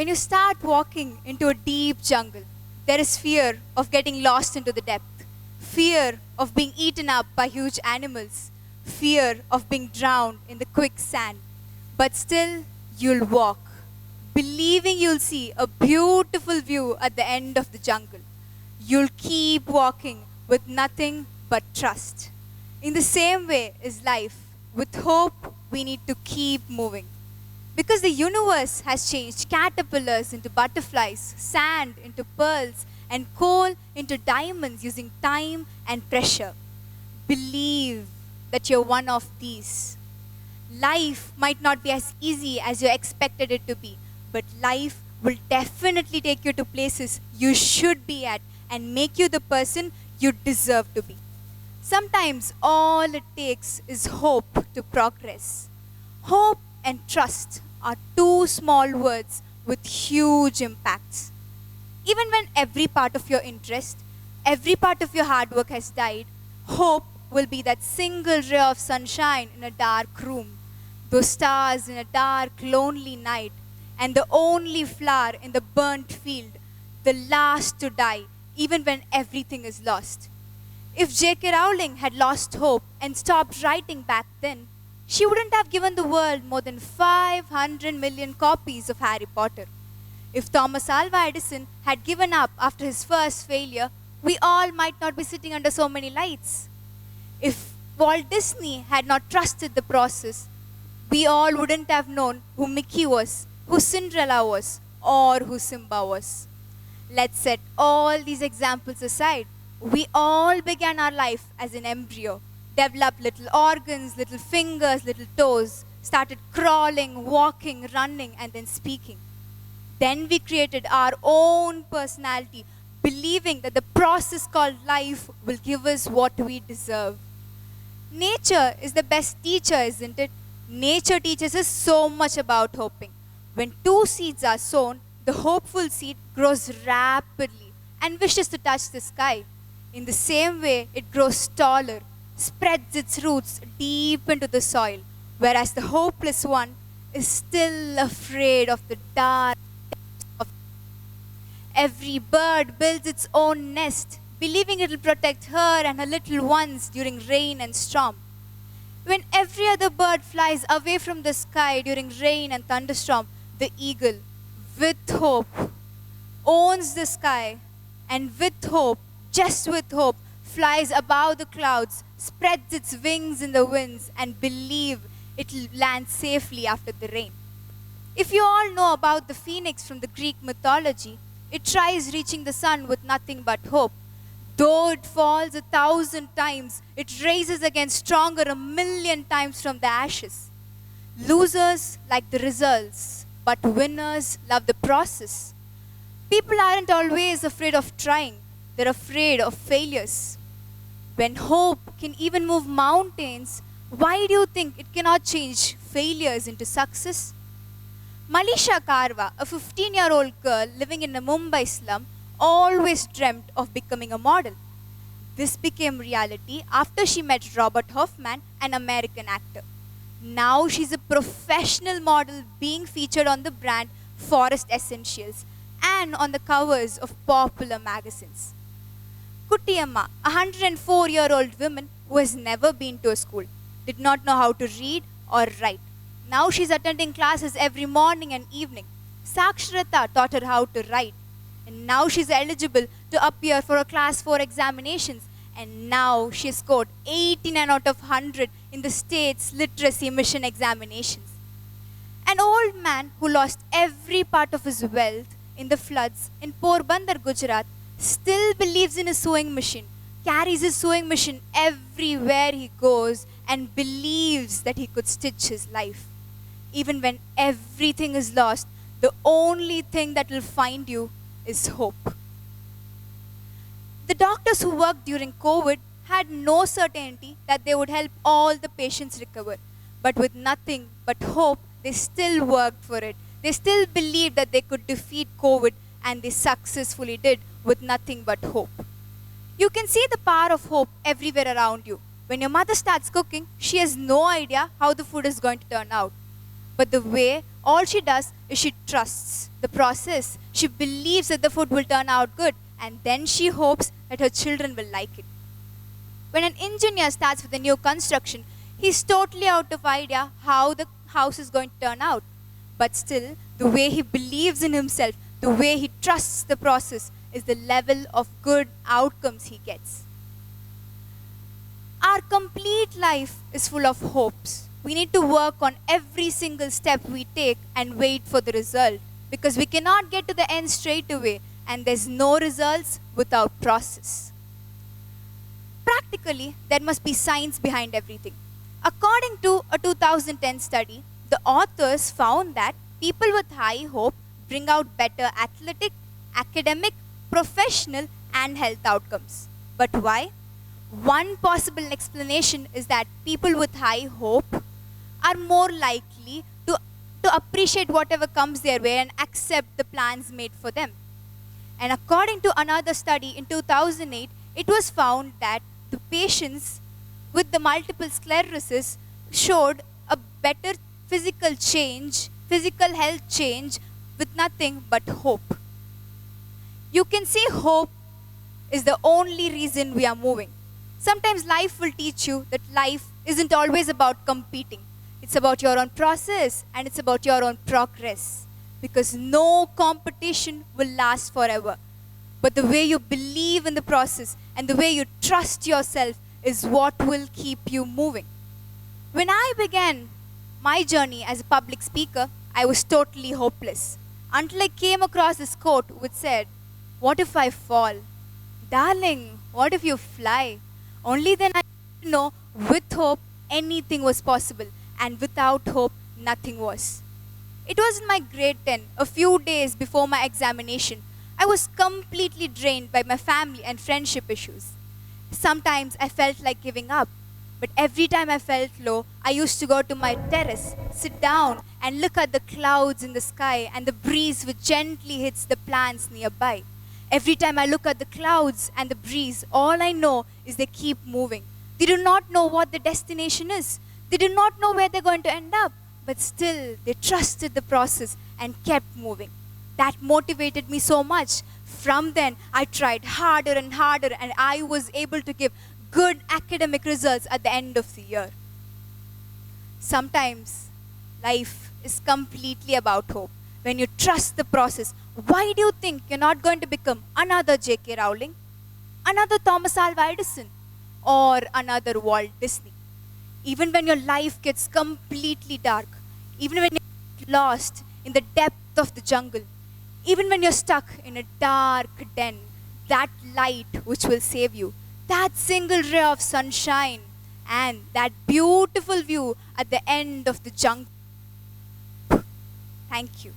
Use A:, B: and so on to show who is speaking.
A: When you start walking into a deep jungle, there is fear of getting lost into the depth, fear of being eaten up by huge animals, fear of being drowned in the quicksand. But still, you'll walk, believing you'll see a beautiful view at the end of the jungle. You'll keep walking with nothing but trust. In the same way is life. With hope, we need to keep moving. Because the universe has changed caterpillars into butterflies, sand into pearls, and coal into diamonds using time and pressure. Believe that you're one of these. Life might not be as easy as you expected it to be, but life will definitely take you to places you should be at and make you the person you deserve to be. Sometimes all it takes is hope to progress. Hope and trust are two small words with huge impacts. Even when every part of your interest, every part of your hard work has died, hope will be that single ray of sunshine in a dark room, those stars in a dark, lonely night, and the only flower in the burnt field, the last to die, even when everything is lost. If J.K. Rowling had lost hope and stopped writing back then, she wouldn't have given the world more than 500 million copies of Harry Potter. If Thomas Alva Edison had given up after his first failure, we all might not be sitting under so many lights. If Walt Disney had not trusted the process, we all wouldn't have known who Mickey was, who Cinderella was, or who Simba was. Let's set all these examples aside. We all began our life as an embryo, developed little organs, little fingers, little toes, started crawling, walking, running, and then speaking. Then we created our own personality, believing that the process called life will give us what we deserve. Nature is the best teacher, isn't it? Nature teaches us so much about hoping. When two seeds are sown, the hopeful seed grows rapidly and wishes to touch the sky. In the same way, it grows taller, spreads its roots deep into the soil, whereas the hopeless one is still afraid of the dark depths of. Every bird builds its own nest, believing it will protect her and her little ones during rain and storm. When every other bird flies away from the sky during rain and thunderstorm, the eagle, with hope, owns the sky, and with hope, just with hope, flies above the clouds, spreads its wings in the winds, and believes it will land safely after the rain. If you all know about the phoenix from the Greek mythology, it tries reaching the sun with nothing but hope. Though it falls 1,000 times, it rises again stronger 1,000,000 times from the ashes. Losers like the results, but winners love the process. People aren't always afraid of trying, they're afraid of failures. When hope can even move mountains, why do you think it cannot change failures into success? Malisha Karwa, a 15-year-old girl living in a Mumbai slum, always dreamt of becoming a model. This became reality after she met Robert Hoffman, an American actor. Now she's a professional model being featured on the brand Forest Essentials and on the covers of popular magazines. Kuttiyamma, a 104-year-old woman who has never been to a school, did not know how to read or write. Now she's attending classes every morning and evening. Saksharata taught her how to write. And now she's eligible to appear for a class 4 examinations. And now she scored 89 out of 100 in the state's literacy mission examinations. An old man who lost every part of his wealth in the floods in Porbandar, Gujarat, still believes in a sewing machine, carries his sewing machine everywhere he goes, and believes that he could stitch his life. Even when everything is lost, the only thing that will find you is hope. The doctors who worked during COVID had no certainty that they would help all the patients recover. But with nothing but hope, they still worked for it. They still believed that they could defeat COVID, and they successfully did with nothing but hope. You can see the power of hope everywhere around you. When your mother starts cooking, she has no idea how the food is going to turn out. But the way All she does is she trusts the process. She believes that the food will turn out good, and then she hopes that her children will like it. When an engineer starts with a new construction, he's totally out of idea how the house is going to turn out. But still, the way he believes in himself, the way he trusts the process, is the level of good outcomes he gets. Our complete life is full of hopes. We need to work on every single step we take and wait for the result, because we cannot get to the end straight away, and there's no results without process. Practically, there must be science behind everything. According to a 2010 study, the authors found that people with high hope bring out better athletic, academic, professional, and health outcomes. But why? One possible explanation is that people with high hope are more likely to appreciate whatever comes their way and accept the plans made for them. And according to another study in 2008, it was found that the patients with the multiple sclerosis showed a better physical health change with nothing but hope. You can see hope is the only reason we are moving. Sometimes life will teach you that life isn't always about competing. It's about your own process and it's about your own progress. Because no competition will last forever. But the way you believe in the process and the way you trust yourself is what will keep you moving. When I began my journey as a public speaker, I was totally hopeless. Until I came across this quote which said, "What if I fall? Darling, what if you fly?" Only then I know with hope anything was possible, and without hope nothing was. It was in my grade 10, a few days before my examination. I was completely drained by my family and friendship issues. Sometimes I felt like giving up, but every time I felt low, I used to go to my terrace, sit down, and look at the clouds in the sky and the breeze which gently hits the plants nearby. Every time I look at the clouds and the breeze, all I know is they keep moving. They do not know what the destination is. They do not know where they're going to end up. But still, they trusted the process and kept moving. That motivated me so much. From then, I tried harder and harder, and I was able to give good academic results at the end of the year. Sometimes, life is completely about hope. When you trust the process, why do you think you're not going to become another J.K. Rowling, another Thomas Alva Edison, or another Walt Disney? Even when your life gets completely dark, even when you're lost in the depth of the jungle, even when you're stuck in a dark den, that light which will save you, that single ray of sunshine, and that beautiful view at the end of the jungle. Thank you.